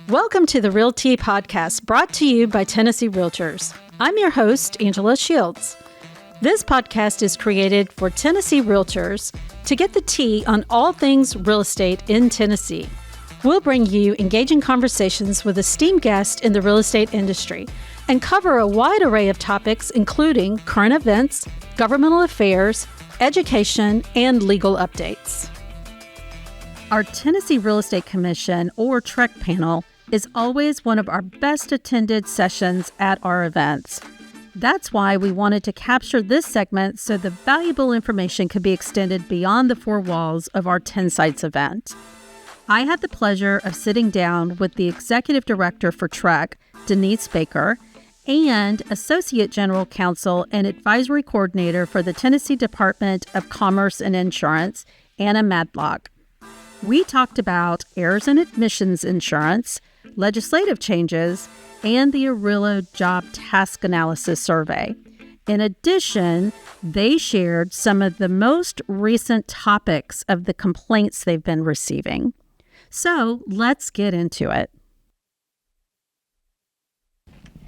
Welcome to the RealTea podcast, brought to you by Tennessee Realtors. I'm your host, Angela Shields. This podcast is created for Tennessee Realtors to get the tea on all things real estate in Tennessee. We'll bring you engaging conversations with esteemed guests in the real estate industry and cover a wide array of topics, including current events, governmental affairs, education, and legal updates. Our Tennessee Real Estate Commission, or TREC Panel, is always one of our best attended sessions at our events. That's why we wanted to capture this segment so the valuable information could be extended beyond the four walls of our TNsights event. I had the pleasure of sitting down with the Executive Director for TREC, Denise Baker, and Associate General Counsel and Advisory Coordinator for the Tennessee Department of Commerce and Insurance, Anna Matlock. We talked about errors in admissions insurance, legislative changes, and the ARELLO Job Task Analysis Survey. In addition, they shared some of the most recent topics of the complaints they've been receiving. So let's get into it.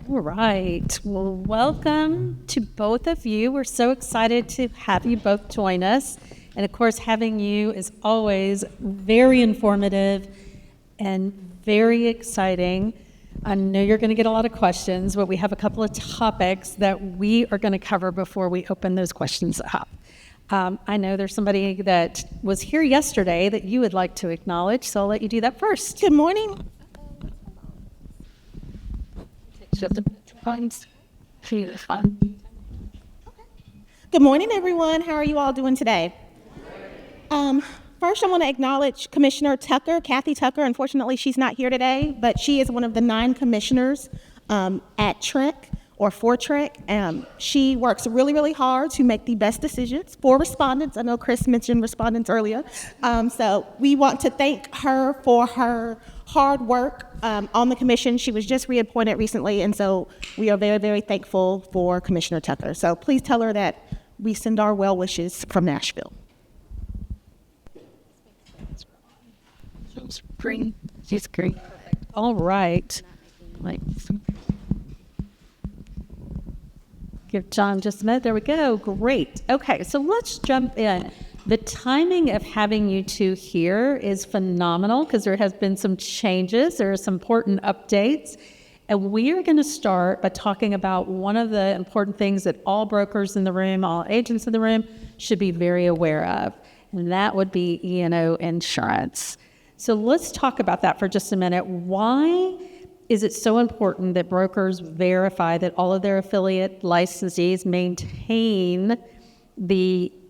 All right. Well, welcome to both of you. We're so excited to have you both join us. And of course, having you is always very informative and very exciting. I know you're going to get a lot of questions, but we have a couple of topics that we are going to cover before we open those questions up. I know there's somebody that was here yesterday that you would like to acknowledge, so I'll let you do that first. Good morning. Good morning, everyone. How are you all doing today? First, I want to acknowledge Commissioner Tucker, Kathy Tucker. Unfortunately, she's not here today, but she is one of the 9 commissioners at TREC or for TREC. She works really, really hard to make the best decisions for respondents. I know Chris mentioned respondents earlier. So we want to thank her for her hard work on the commission. She was just reappointed recently, and so we are very, very thankful for Commissioner Tucker. So please tell her that we send our well wishes from Nashville. Green. She's green. All right. Give John just a minute. There we go. Great. Okay, so let's jump in. The timing of having you two here is phenomenal because there has been some changes. There are some important updates. And we are going to start by talking about one of the important things that all brokers in the room, all agents in the room should be very aware of. And that would be E&O insurance. So let's talk about that for just a minute. Why is it so important that brokers verify that all of their affiliate licensees maintain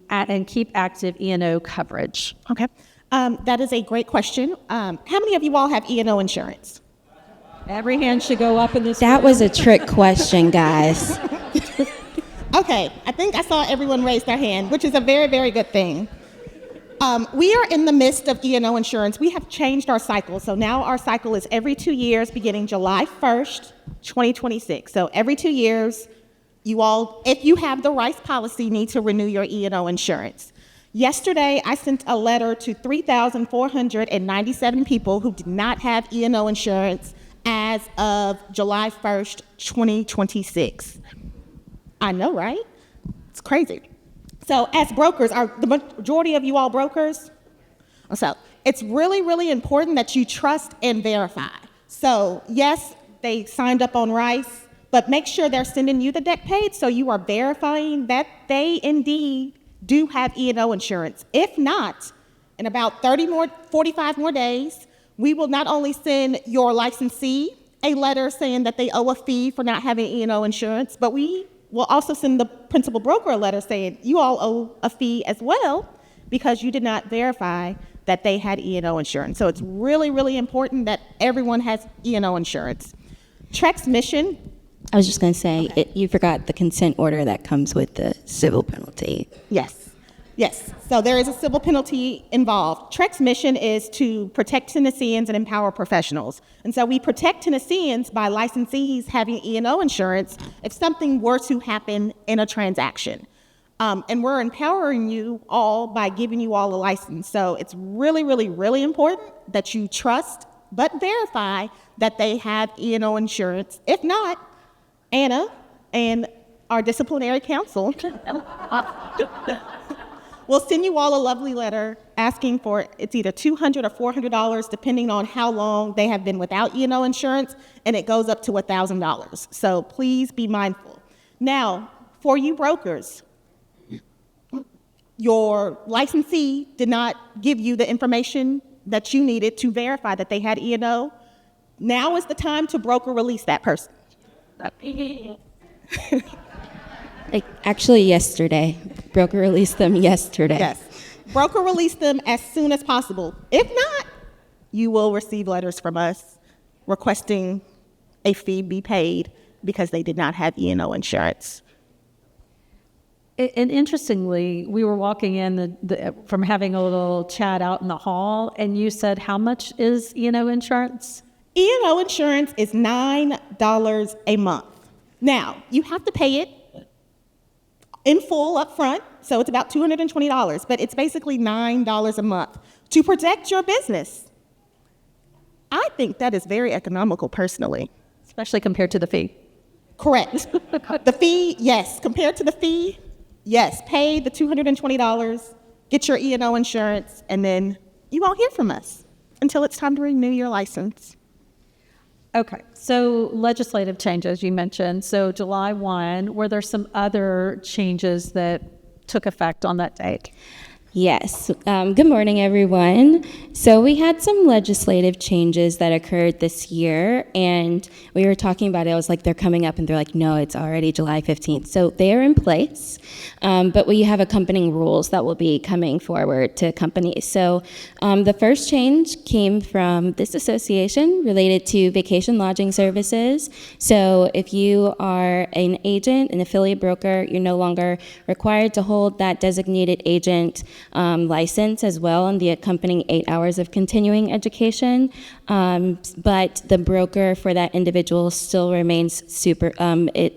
and keep active E&O coverage? Okay, that is a great question. How many of you all have E&O insurance? Every hand should go up in this That room. was a trick question, guys. Okay, I think I saw everyone raise their hand, which is a very, very good thing. We are in the midst of E&O insurance. We have changed our cycle. So now our cycle is every 2 years, beginning July 1st, 2026. So every 2 years, you all, if you have the Rice policy, need to renew your E&O insurance. Yesterday, I sent a letter to 3,497 people who did not have E&O insurance as of July 1st, 2026. I know, right? It's crazy. So as brokers, are the majority of you all brokers? So it's really, really important that you trust and verify. So yes, they signed up on Rice, but make sure they're sending you the deck page so you are verifying that they indeed do have E&O insurance. If not, in about 45 more days, we will not only send your licensee a letter saying that they owe a fee for not having E&O insurance, but we will also send the principal broker a letter saying you all owe a fee as well because you did not verify that they had E&O insurance. So it's really, really important that everyone has E&O insurance. TREC's mission. I was just going to say, you forgot the consent order that comes with the civil penalty. Yes. So there is a civil penalty involved. TREC's mission is to protect Tennesseans and empower professionals. And so we protect Tennesseans by licensees having E&O insurance if something were to happen in a transaction. And we're empowering you all by giving you all a license. So it's really, really, really important that you trust but verify that they have E&O insurance. If not, Anna and our disciplinary counsel will send you all a lovely letter asking for, it's either $200 or $400, depending on how long they have been without E&O insurance, and it goes up to $1,000. So please be mindful. Now, for you brokers, your licensee did not give you the information that you needed to verify that they had E&O. Now is the time to broker release that person. Like, actually yesterday. Broker released them yesterday. Yes. Broker release them as soon as possible. If not, you will receive letters from us requesting a fee be paid because they did not have E&O insurance. And interestingly, we were walking in from having a little chat out in the hall, and you said, how much is E&O insurance? E&O insurance is $9 a month. Now, you have to pay it in full up front, so it's about $220, but it's basically $9 a month to protect your business. I think that is very economical personally. Especially compared to the fee. Correct. The fee, yes. Compared to the fee, yes. Pay the $220, get your E&O insurance, and then you won't hear from us until it's time to renew your license. Okay, so legislative changes you mentioned. So July 1, were there some other changes that took effect on that date? Yes. Good morning, everyone. So we had some legislative changes that occurred this year, and we were talking about it. I was like, they're coming up, and they're like, no, it's already July 15th. So they are in place, but we have accompanying rules that will be coming forward to companies. So the first change came from this association related to vacation lodging services. So if you are an agent, an affiliate broker, you're no longer required to hold that designated agent license as well and the accompanying 8 hours of continuing education, but the broker for that individual still remains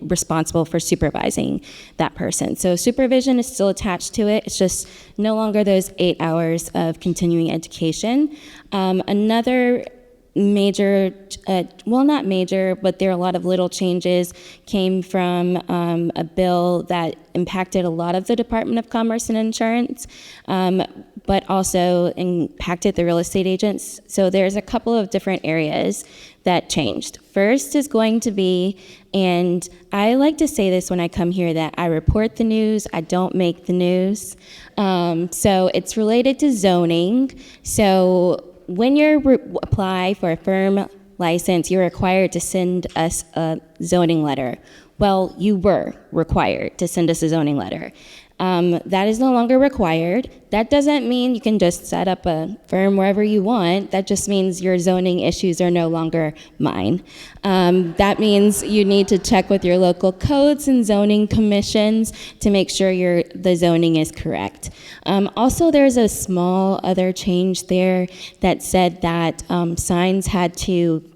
responsible for supervising that person. So supervision is still attached to it. It's just no longer those 8 hours of continuing education. Another major, well, not major, but there are a lot of little changes, came from a bill that impacted a lot of the Department of Commerce and Insurance, but also impacted the real estate agents. So there's a couple of different areas that changed. First is going to be, and I like to say this when I come here, that I report the news, I don't make the news. So it's related to zoning. So when you apply for a firm license, you're required to send us a zoning letter. Well, you were required to send us a zoning letter. That is no longer required. That doesn't mean you can just set up a firm wherever you want. That just means your zoning issues are no longer mine. That means you need to check with your local codes and zoning commissions to make sure the zoning is correct. Also, there's a small other change there that said that signs had to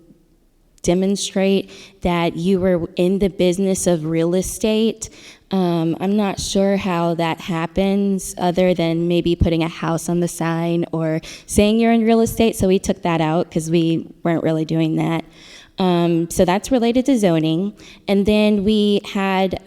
demonstrate that you were in the business of real estate. I'm not sure how that happens other than maybe putting a house on the sign or saying you're in real estate, so we took that out because we weren't really doing that. So that's related to zoning. And then we had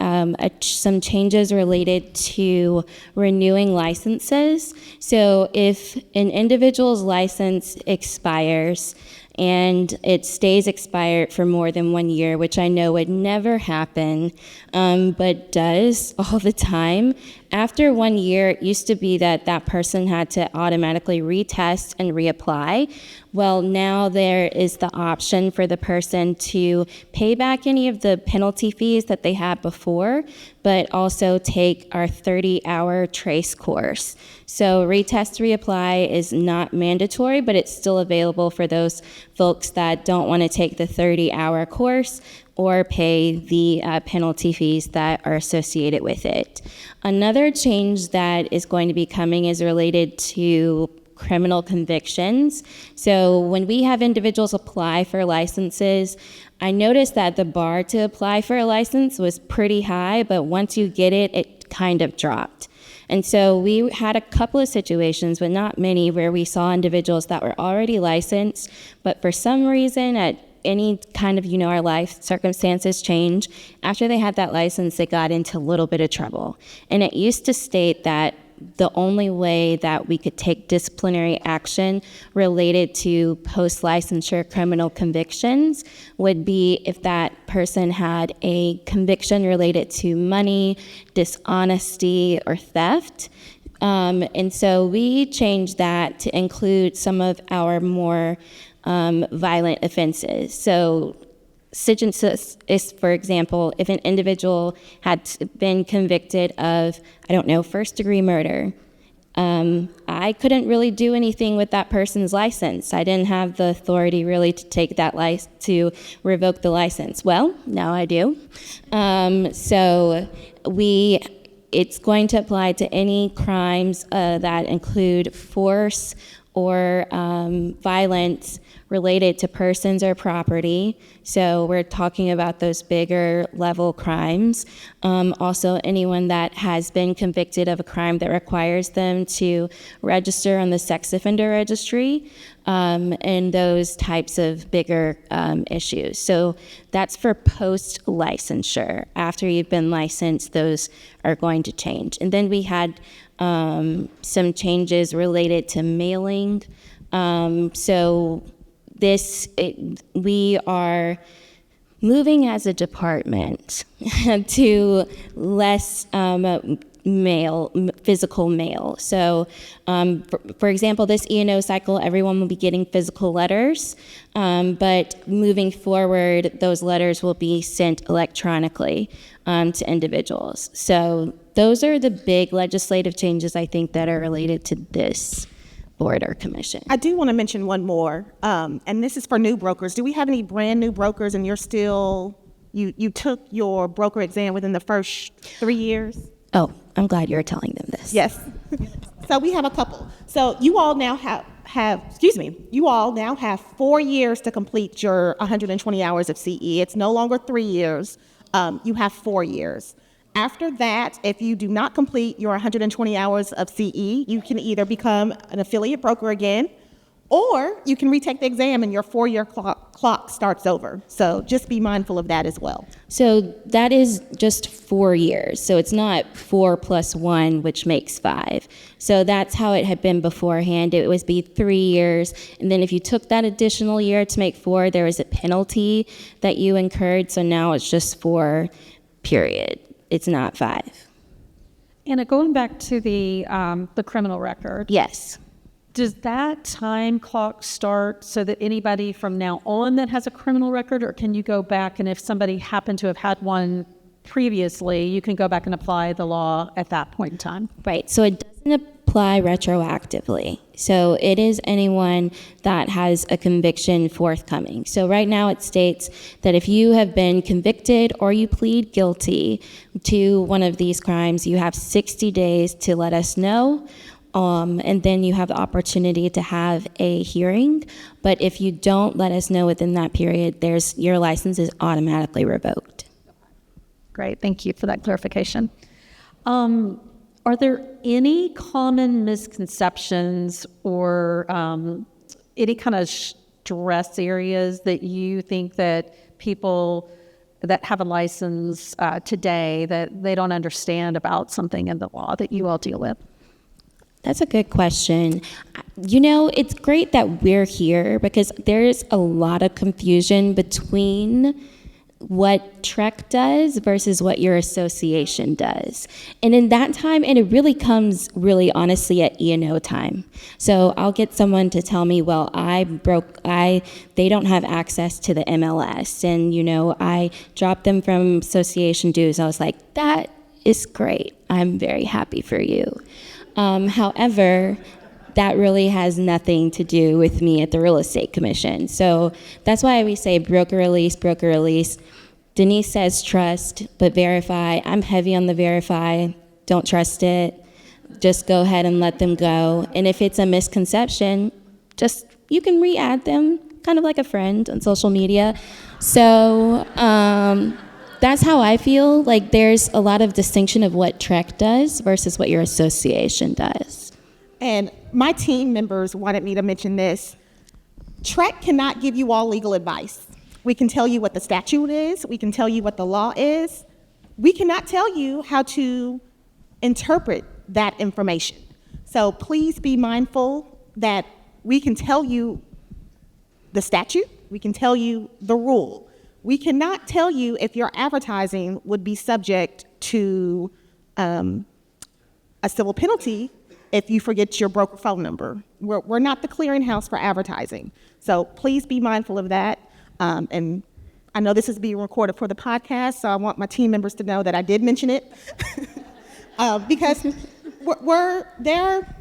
some changes related to renewing licenses. So if an individual's license expires and it stays expired for more than 1 year, which I know would never happen, but does all the time. After 1 year, it used to be that person had to automatically retest and reapply. Well, now there is the option for the person to pay back any of the penalty fees that they had before, but also take our 30-hour TREC course. So retest, reapply is not mandatory, but it's still available for those folks that don't want to take the 30-hour course or pay the penalty fees that are associated with it. Another change that is going to be coming is related to criminal convictions. So when we have individuals apply for licenses, I noticed that the bar to apply for a license was pretty high, but once you get it, it kind of dropped. And so we had a couple of situations, but not many, where we saw individuals that were already licensed, but for some reason at any kind of, our life circumstances change. After they had that license, they got into a little bit of trouble. And it used to state that the only way that we could take disciplinary action related to post-licensure criminal convictions would be if that person had a conviction related to money, dishonesty, or theft. And so we changed that to include some of our more violent offenses. So is, for example, if an individual had been convicted of, first-degree murder, I couldn't really do anything with that person's license. I didn't have the authority really to take that to revoke the license. Well, now I do. It's going to apply to any crimes that include force or violence related to persons or property. So we're talking about those bigger level crimes. Also, anyone that has been convicted of a crime that requires them to register on the sex offender registry, and those types of bigger issues. So that's for post-licensure. After you've been licensed, those are going to change. And then we had some changes related to mailing. We are moving as a department to less physical mail. So, for example, this E&O cycle, everyone will be getting physical letters, but moving forward, those letters will be sent electronically to individuals. So those are the big legislative changes, I think, that are related to this board or commission. I do want to mention one more, and this is for new brokers. Do we have any brand new brokers and you took your broker exam within the first 3 years? Oh, I'm glad you're telling them this. Yes. So we have a couple. So you all now you all now have 4 years to complete your 120 hours of CE. It's no longer 3 years. You have 4 years. After that, if you do not complete your 120 hours of CE, you can either become an affiliate broker again, or you can retake the exam and your 4-year clock starts over. So just be mindful of that as well. So that is just 4 years. So it's not 4 + 1, which makes 5. So that's how it had been beforehand. It would be 3 years. And then if you took that additional year to make 4, there was a penalty that you incurred. So now it's just 4, period. It's not 5. Anna, going back to the criminal record. Yes. Does that time clock start so that anybody from now on that has a criminal record, or can you go back and if somebody happened to have had one previously, you can go back and apply the law at that point in time? Right. So it doesn't apply retroactively. So it is anyone that has a conviction forthcoming. So right now it states that if you have been convicted or you plead guilty to one of these crimes, you have 60 days to let us know. And then you have the opportunity to have a hearing. But if you don't let us know within that period, your license is automatically revoked. Great, thank you for that clarification. Are there any common misconceptions or any kind of stress areas that you think that people that have a license today that they don't understand about something in the law that you all deal with? That's a good question. It's great that we're here because there's a lot of confusion between what TREC does versus what your association does. And in that time, and it really comes really honestly at E&O time. So I'll get someone to tell me, well, they don't have access to the MLS. And, I dropped them from association dues. I was like, that is great. I'm very happy for you. However, that really has nothing to do with me at the Real Estate Commission. So that's why we say broker release, broker release. Denise says trust, but verify. I'm heavy on the verify. Don't trust it. Just go ahead and let them go. And if it's a misconception, you can re-add them, kind of like a friend on social media. So That's how I feel. Like there's a lot of distinction of what TREC does versus what your association does. And my team members wanted me to mention this. TREC cannot give you all legal advice. We can tell you what the statute is. We can tell you what the law is. We cannot tell you how to interpret that information. So please be mindful that we can tell you the statute. We can tell you the rule. We cannot tell you if your advertising would be subject to a civil penalty if you forget your broker phone number. We're not the clearinghouse for advertising. So please be mindful of that. And I know this is being recorded for the podcast, so I want my team members to know that I did mention it. Because we're there.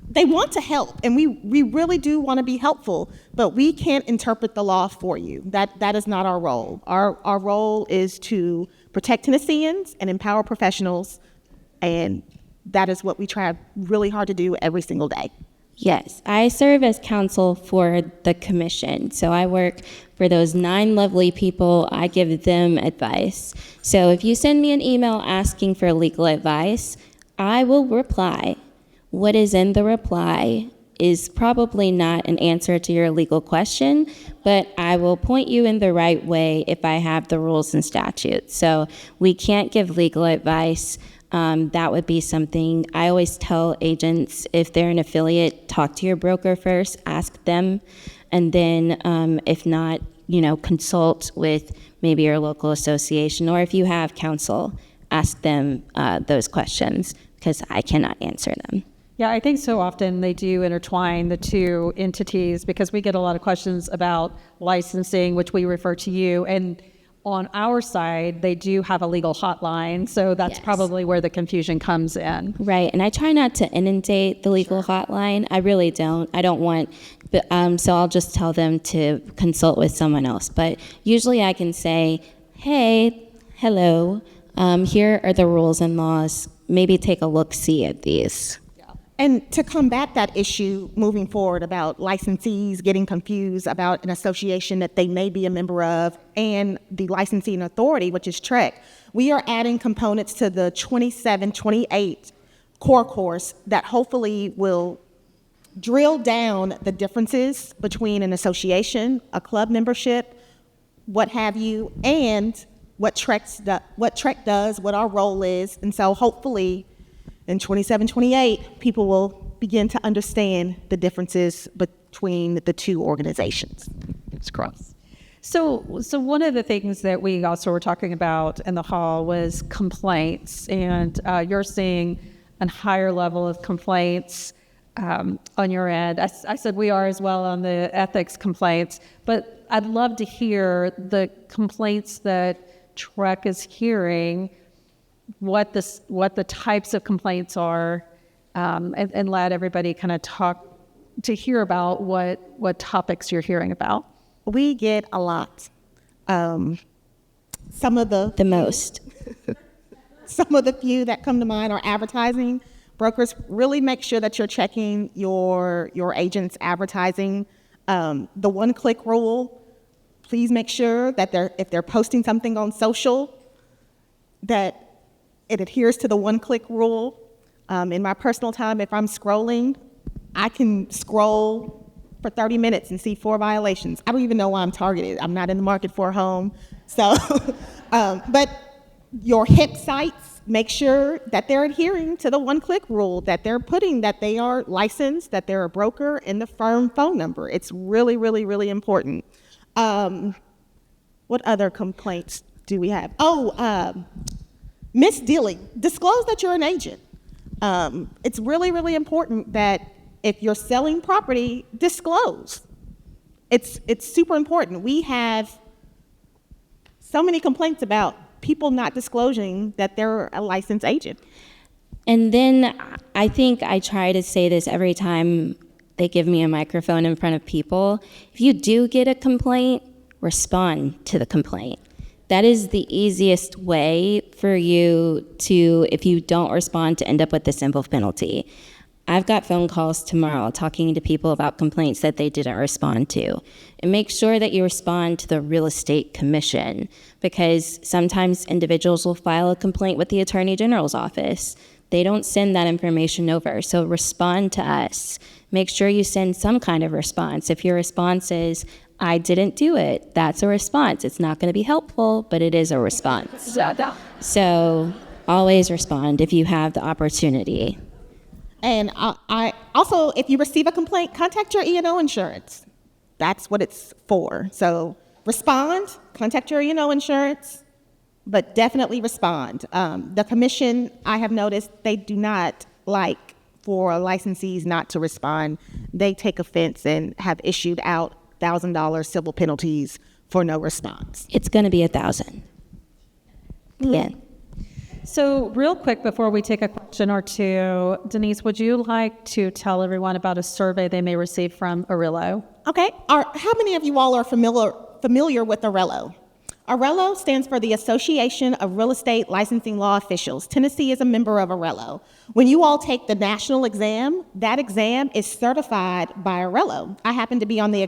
They want to help, and we really do want to be helpful, but we can't interpret the law for you. That is not our role. Our role is to protect Tennesseans and empower professionals, and that is what we try really hard to do every single day. Yes, I serve as counsel for the commission. So I work for those 9 lovely people. I give them advice. So if you send me an email asking for legal advice, I will reply. What is in the reply is probably not an answer to your legal question, but I will point you in the right way if I have the rules and statutes. So we can't give legal advice. That would be something I always tell agents, if they're an affiliate, talk to your broker first, ask them, and then if not, consult with maybe your local association, or if you have counsel, ask them those questions, because I cannot answer them. Yeah, I think so often they do intertwine the two entities, because we get a lot of questions about licensing, which we refer to you, and on our side, they do have a legal hotline, so that's probably where the confusion comes in. Right, and I try not to inundate the legal hotline. I really don't. I don't want, so I'll just tell them to consult with someone else. But usually I can say, hey, hello, here are the rules and laws. Maybe take a look-see at these. And to combat that issue moving forward about licensees getting confused about an association that they may be a member of and the licensing authority, which is TREC, we are adding components to the 27-28 core course that hopefully will drill down the differences between an association, a club membership, what have you, and what TREC does, what our role is. And so hopefully in 27-28, people will begin to understand the differences between the two organizations. It's cross. So one of the things that we also were talking about in the hall was complaints, and you're seeing a higher level of complaints on your end. I said we are as well on the ethics complaints, but I'd love to hear the complaints that TREC is hearing, what the types of complaints are, and let everybody kind of talk to hear about what topics you're hearing about. We get a lot. Some of the most. Some of the few that come to mind are advertising. Brokers, really make sure that you're checking your agent's advertising. The one-click rule, please make sure that if they're posting something on social, that it adheres to the one-click rule. In my personal time, if I'm scrolling, I can scroll for 30 minutes and see 4 violations. I don't even know why I'm targeted. I'm not in the market for a home. So, but your HIP sites, make sure that they're adhering to the one-click rule, that they're putting that they are licensed, that they're a broker, and the firm phone number. It's really, really, really important. What other complaints do we have? Misdealing. Disclose that you're an agent. It's really, really important that if you're selling property, disclose. It's super important. We have so many complaints about people not disclosing that they're a licensed agent. And then I think I try to say this every time they give me a microphone in front of people. If you do get a complaint, respond to the complaint. That is the easiest way for you to, if you don't respond, to end up with the civil penalty. I've got phone calls tomorrow talking to people about complaints that they didn't respond to. And make sure that you respond to the real estate commission, because sometimes individuals will file a complaint with the Attorney General's office. They don't send that information over, so respond to us. Make sure you send some kind of response. If your response is, I didn't do it, that's a response. It's not going to be helpful, but it is a response. So always respond if you have the opportunity. And I also, if you receive a complaint, contact your E&O insurance. That's what it's for. So respond, contact your E&O insurance, but definitely respond. The commission, I have noticed, they do not like for licensees not to respond. They take offense and have issued out $1,000 civil penalties for no response. It's going to be $1,000. Yeah. So real quick before we take a question or two, Denise, would you like to tell everyone about a survey they may receive from ARELLO? Okay. How many of you all are familiar with ARELLO? ARELLO stands for the Association of Real Estate Licensing Law Officials. Tennessee is a member of ARELLO. When you all take the national exam, that exam is certified by ARELLO. I happen to be on the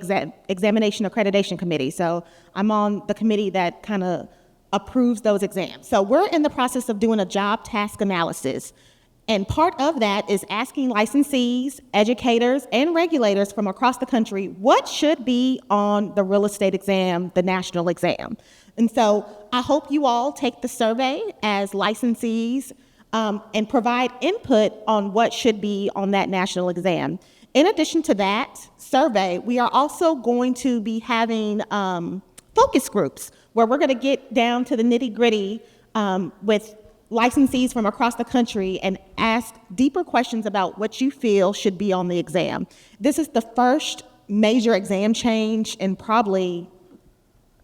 examination accreditation committee, so I'm on the committee that kind of approves those exams. So we're in the process of doing a job task analysis. And part of that is asking licensees, educators, and regulators from across the country what should be on the real estate exam, the national exam. And so I hope you all take the survey as licensees and provide input on what should be on that national exam. In addition to that survey, we are also going to be having focus groups where we're going to get down to the nitty-gritty with licensees from across the country and ask deeper questions about what you feel should be on the exam. This is the first major exam change in probably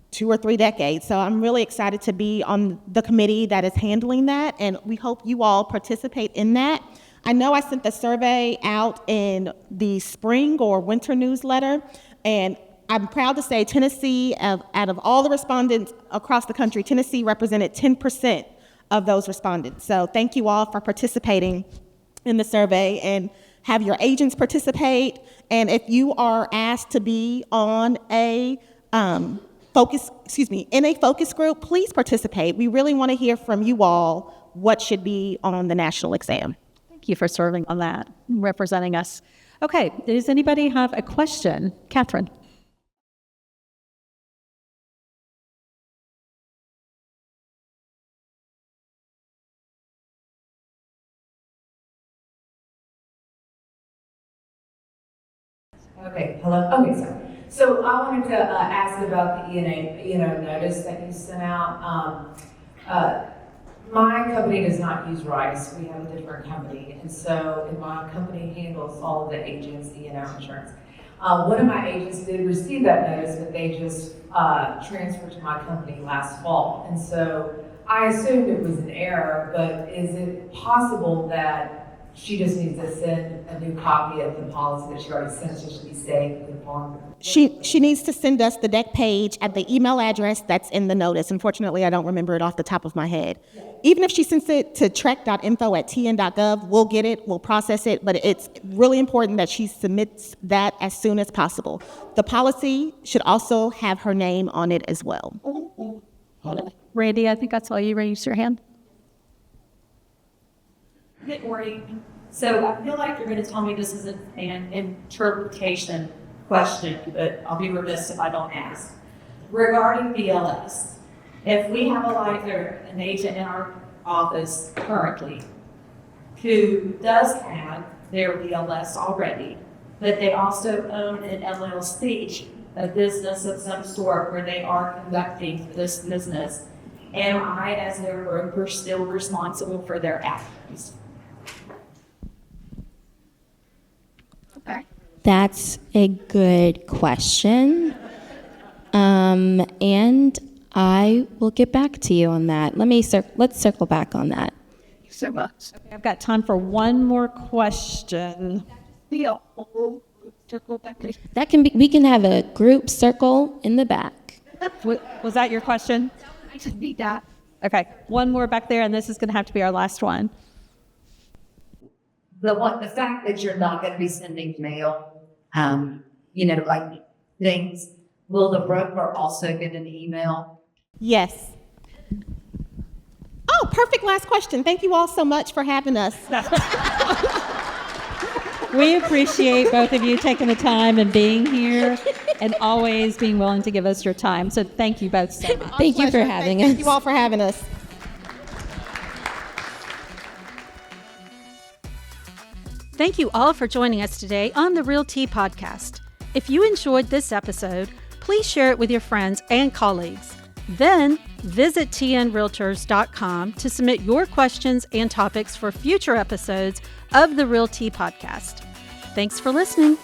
2 or 3 decades, so I'm really excited to be on the committee that is handling that, and we hope you all participate in that. I know I sent the survey out in the spring or winter newsletter, and I'm proud to say Tennessee, out of all the respondents across the country, Tennessee represented 10% of those respondents. So thank you all for participating in the survey, and have your agents participate. And if you are asked to be on a in a focus group, please participate. We really want to hear from you all what should be on the national exam. Thank you for serving on that, representing us. Okay, does anybody have a question? Catherine. Okay, hello. Okay, sorry. So I wanted to ask about the E&O notice that you sent out. My company does not use Rice. We have a different company, and so my company handles all of the agents' E&O insurance. One of my agents did receive that notice, but they just transferred to my company last fall, and so I assumed it was an error. But is it possible that she just needs to send a new copy of the policy that she already sent, so she'll be safe with the form? She needs to send us the deck page at the email address that's in the notice. Unfortunately, I don't remember it off the top of my head. Yeah. Even if she sends it to trec.info@tn.gov, we'll get it, we'll process it, but it's really important that she submits that as soon as possible. The policy should also have her name on it as well. Randy, I think I saw you raise your hand. Good morning. So I feel like you're going to tell me this is an interpretation question, but I'll be remiss if I don't ask. Regarding BLS, if we have an agent in our office currently who does have their BLS already, but they also own an LLC, a business of some sort where they are conducting this business, am I, as their broker, still responsible for their actions? That's a good question. And I will get back to you on that. Let's circle back on that. Thank you so much. Okay, I've got time for one more question. That can be. We can have a group circle in the back. Was that your question? I should be that. Okay, one more back there, and this is going to have to be our last one. the fact that you're not going to be sending mail, like things, will the broker also get an email? Yes. Oh, perfect last question. Thank you all so much for having us. We appreciate both of you taking the time and being here and always being willing to give us your time. So thank you both so much. Thank you for having us. Thank you all for having us. Thank you all for joining us today on the RealTea podcast. If you enjoyed this episode, please share it with your friends and colleagues. Then visit tnrealtors.com to submit your questions and topics for future episodes of the RealTea podcast. Thanks for listening.